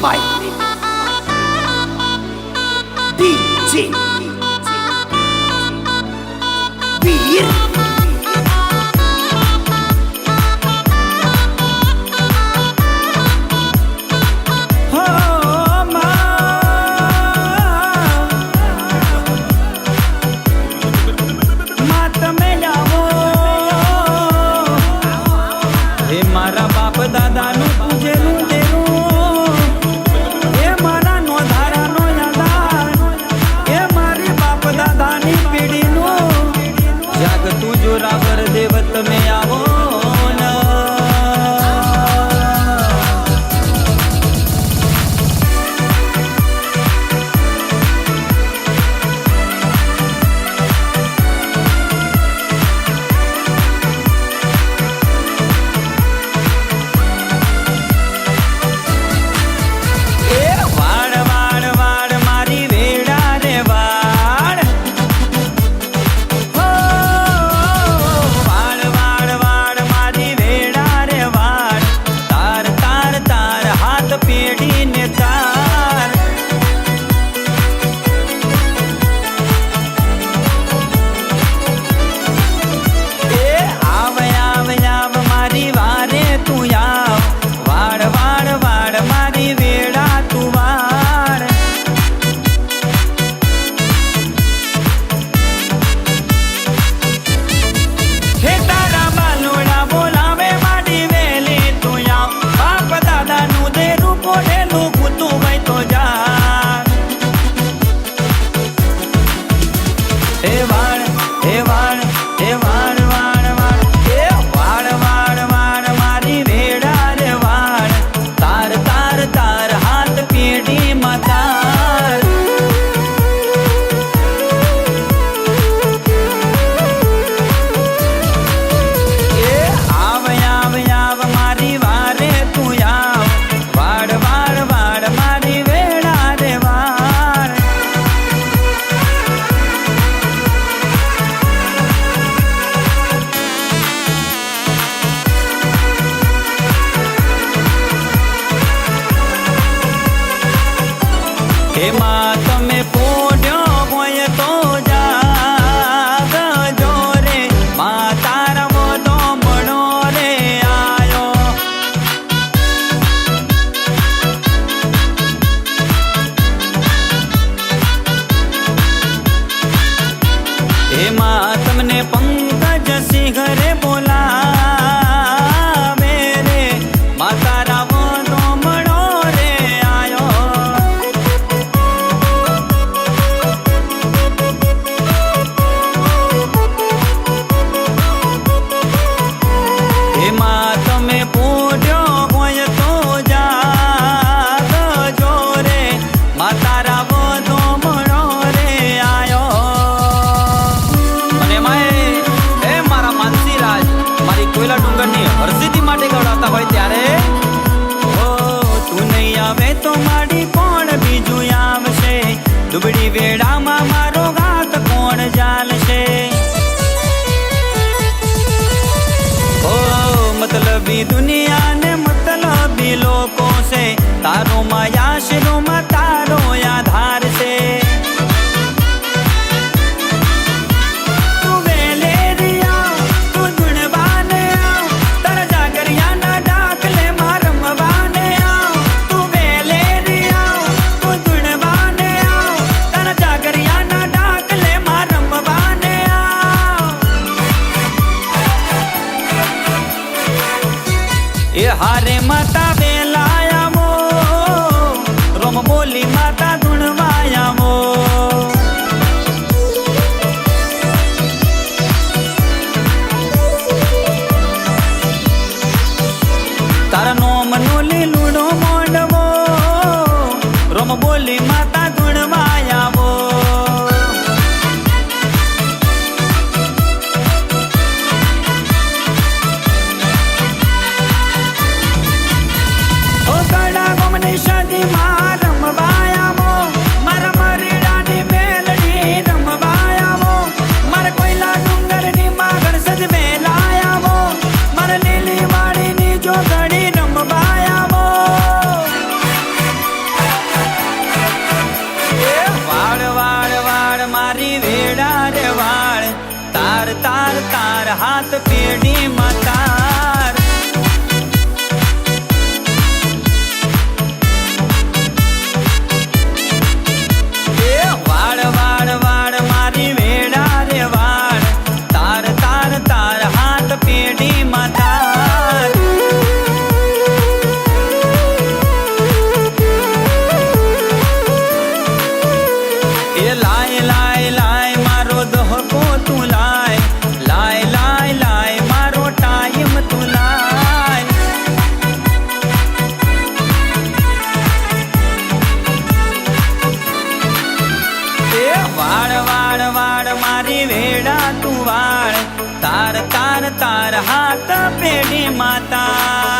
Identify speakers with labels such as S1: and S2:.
S1: by DJ Beer.
S2: મારા બાપ દાદાનું પૂજેલું તેરું એ મારા નો ધારાનો યાદાર એ મારી બાપ દાદાની પેઢીનું જાગતું જોરાવર દેવ તમે આવો એમાં તમે પોડ્યો હોય તો જાગજો રે માતા રમો તો મળો રે આયો એમાં તમને પંકજ સિંહ ઘરે બોલાવે રે માતા રમો તો મળો રે આયો એમાં તમે પૂજ્યો હોય તો જાગજો રે માતા રાવો તો મળો રે આયો અને એ મારા માનસીરાજ મારી કોયલા ડુંગરની હરસિદ્ધિ માટે ગવડાવતા હોય ત્યારે ઓ તું નહીં આવે તો મારી કોણ બીજું આવશે દુબળી વેડામાં મારો ઘાત કોણ જાલશે मतलबी दुनिया ने मतलबी लोगों से तारो माया शिरो में तारो आधार से तू वेले रिया तू गुणवाने आओ तर जागरिया ना डाकले मारमवाने आओ तू वेले रिया तू गुणवाने आओ तर जागरिया ना डाकले मारमवाने आओ એ હારે માતા વેલાયામો રોમ બોલી માતા ધૂણવાયામો તારા નોમ નો લીલુડો મોડવો રોમ બોલી માતા ધૂણવાયામો શાદી માં રમવાયામો મારા મરીડાની મેલડી રમવાયામો મારા કોયલા ડુંગરની માગણ સજવેલાયામો મારા લીલી વાડીની જોગણી રમવાયામો હાથ પેઢી માતા